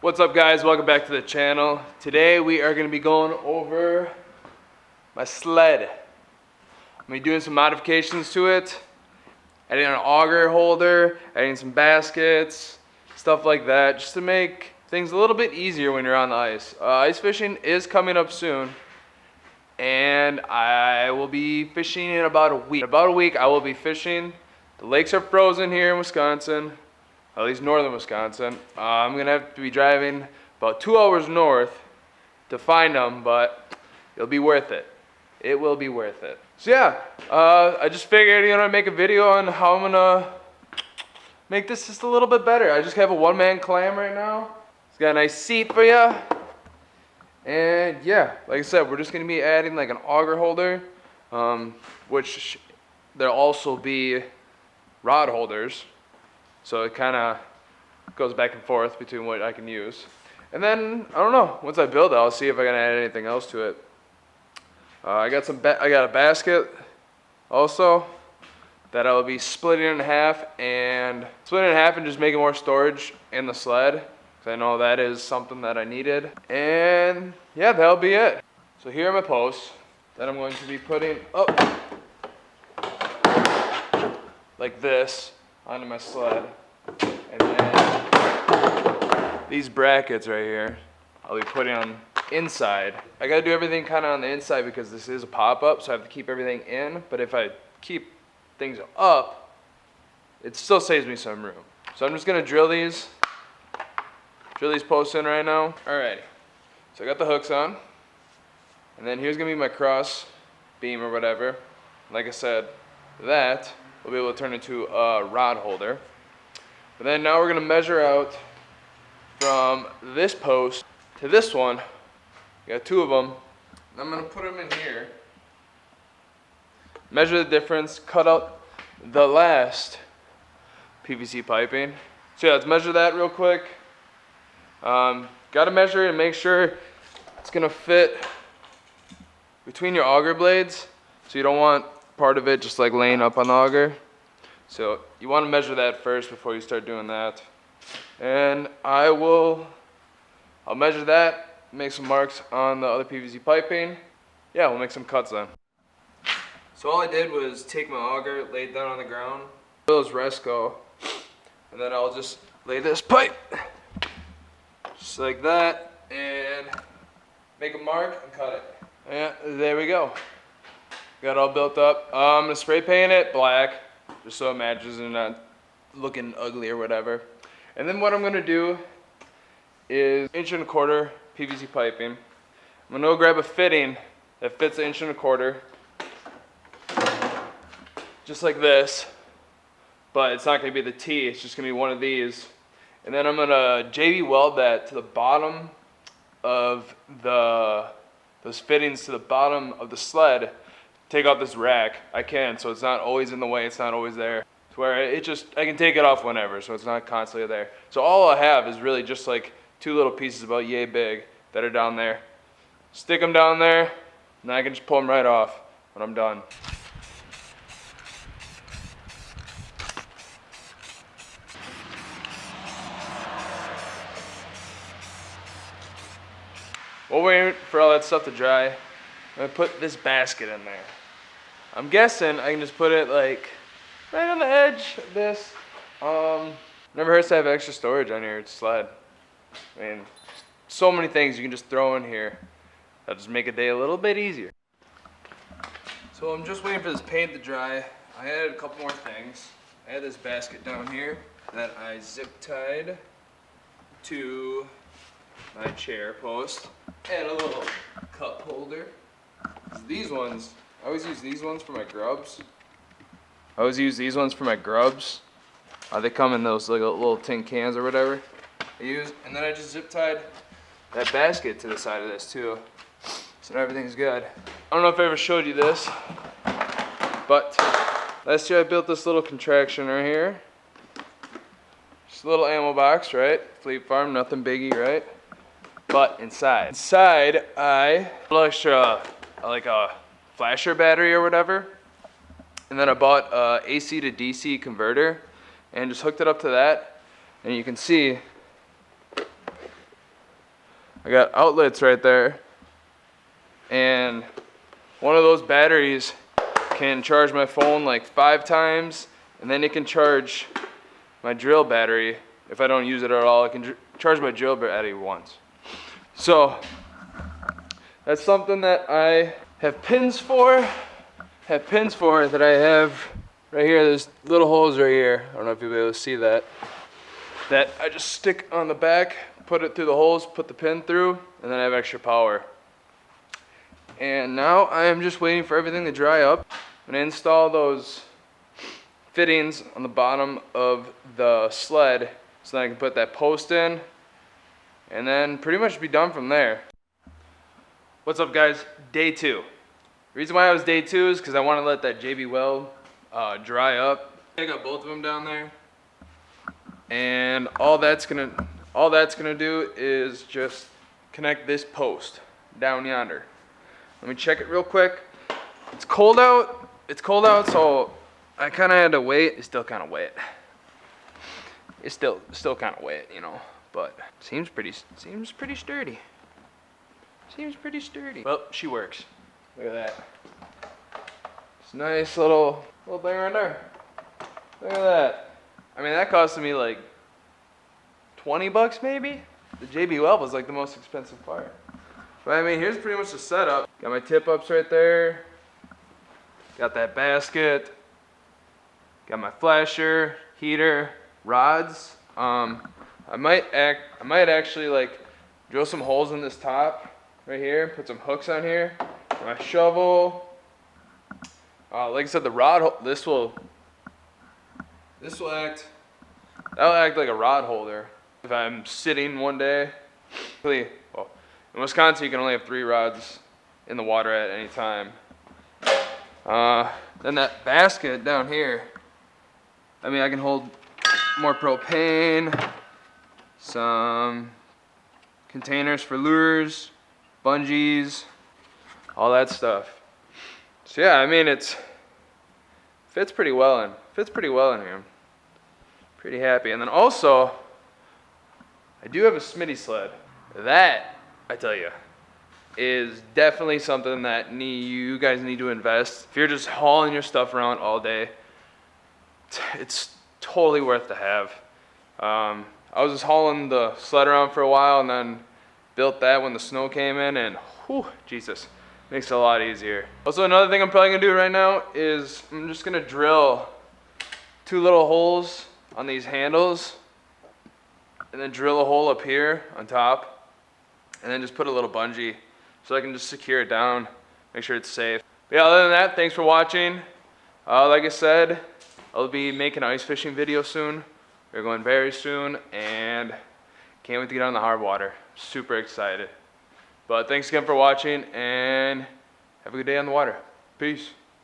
What's up, guys? Welcome back to the channel. Today we are going to be going over my sled. I'm going to be doing some modifications to it, adding an auger holder, adding some baskets, stuff like that, just to make things a little bit easier when you're on the ice. Ice fishing is coming up soon, and I will be fishing in about a week. In about a week I will be fishing. The lakes are frozen here in Wisconsin. At least northern Wisconsin. I'm gonna have to be driving about 2 hours north to find them, but it'll be worth it. It will be worth it. So yeah, I just figured, make a video on how I'm gonna make this just a little bit better. I just have a one-man clam right now. It's got a nice seat for you. And yeah, like I said, we're just gonna be adding like an auger holder, which there'll also be rod holders. So it kind of goes back and forth between what I can use. And then, I don't know, once I build it, I'll see if I can add anything else to it. I got a basket also that I'll be splitting in half and just making more storage in the sled, because I know that is something that I needed. And yeah, that'll be it. So here are my posts that I'm going to be putting up like this onto my sled. And then these brackets right here, I'll be putting on inside. I gotta do everything kind of on the inside because this is a pop-up, so I have to keep everything in. But if I keep things up, it still saves me some room. So I'm just gonna drill these posts in right now. Alrighty, so I got the hooks on. And then here's gonna be my cross beam or whatever. Like I said, that we'll be able to turn into a rod holder. But then now we're gonna measure out from this post to this one. We got two of them. And I'm gonna put them in here. Measure the difference, cut out the last PVC piping. So yeah, let's measure that real quick. Gotta measure it and make sure it's gonna fit between your auger blades. So you don't want part of it just like laying up on the auger. So you want to measure that first before you start doing that. And I'll measure that, make some marks on the other PVC piping. Yeah, we'll make some cuts then. So all I did was take my auger, lay it down on the ground, those rests go, and then I'll just lay this pipe just like that and make a mark and cut it. Yeah, there we go. Got it all built up. I'm gonna spray paint it black, just so it matches and not looking ugly or whatever. And then what I'm gonna do is 1.25" PVC piping. I'm gonna go grab a fitting that fits 1.25", just like this, but it's not gonna be the T, it's just gonna be one of these. And then I'm gonna JB weld that to the bottom of those fittings to the bottom of the sled. Take off this rack. I can, so it's not always in the way, it's not always there. It's where I can take it off whenever, so it's not constantly there. So all I have is really just like two little pieces about yay big that are down there. Stick them down there, and I can just pull them right off when I'm done. We'll wait for all that stuff to dry. I'm gonna put this basket in there. I'm guessing I can just put it like right on the edge of this. Never hurts to have extra storage on your sled. I mean, so many things you can just throw in here. That'll just make a day a little bit easier. So I'm just waiting for this paint to dry. I added a couple more things. I had this basket down here that I zip tied to my chair post. And a little cup holder. These ones, I always use these ones for my grubs. They come in those like little tin cans or whatever. And then I just zip tied that basket to the side of this too. So now everything's good. I don't know if I ever showed you this, but last year I built this little contraction right here. Just a little ammo box, right? Fleet Farm, nothing biggie, right? But inside I put an extra like a flasher battery or whatever, and then I bought a AC to DC converter and just hooked it up to that, and you can see I got outlets right there, and one of those batteries can charge my phone like 5 times, and then it can charge my drill battery. If I don't use it at all, I can charge my drill battery once. So that's something that I have pins for. That I have right here. There's little holes right here. I don't know if you'll be able to see that. That I just stick on the back, put it through the holes, put the pin through, and then I have extra power. And now I am just waiting for everything to dry up. I'm gonna install those fittings on the bottom of the sled so that I can put that post in, and then pretty much be done from there. What's up, guys? Day 2. The reason why I was day 2 is because I want to let that JB weld dry up. I got both of them down there, and all that's gonna do is just connect this post down yonder. Let me check it real quick. It's cold out. So I kind of had to wait. It's still kind of wet. It's still kind of wet, you know, but seems pretty sturdy. Seems pretty sturdy. Well, she works. Look at that. It's a nice little thing right there. Look at that. I mean, that costed me like 20 bucks maybe. The JB weld was like the most expensive part. But I mean, here's pretty much the setup. Got my tip ups right there. Got that basket. Got my flasher, heater, rods. I might actually like drill some holes in this top right here. Put some hooks on here. My shovel. Like I said, the rod. That'll act like a rod holder if I'm sitting one day. Well, in Wisconsin, you can only have 3 rods in the water at any time. Then that basket down here, I mean, I can hold more propane, some containers for lures, bungees, all that stuff. So yeah, I mean, fits pretty well in here. Pretty happy. And then also, I do have a Smitty sled. That, I tell you, is definitely something that you guys need to invest. If you're just hauling your stuff around all day, it's totally worth to have. I was just hauling the sled around for a while and then built that when the snow came in, and whew, Jesus, makes it a lot easier. Also, another thing I'm probably gonna do right now is I'm just gonna drill 2 little holes on these handles and then drill a hole up here on top and then just put a little bungee so I can just secure it down, make sure it's safe. But yeah, other than that, thanks for watching. Like I said, I'll be making an ice fishing video soon. We're going very soon, and can't wait to get on the hard water. Super excited. But thanks again for watching, and have a good day on the water. Peace.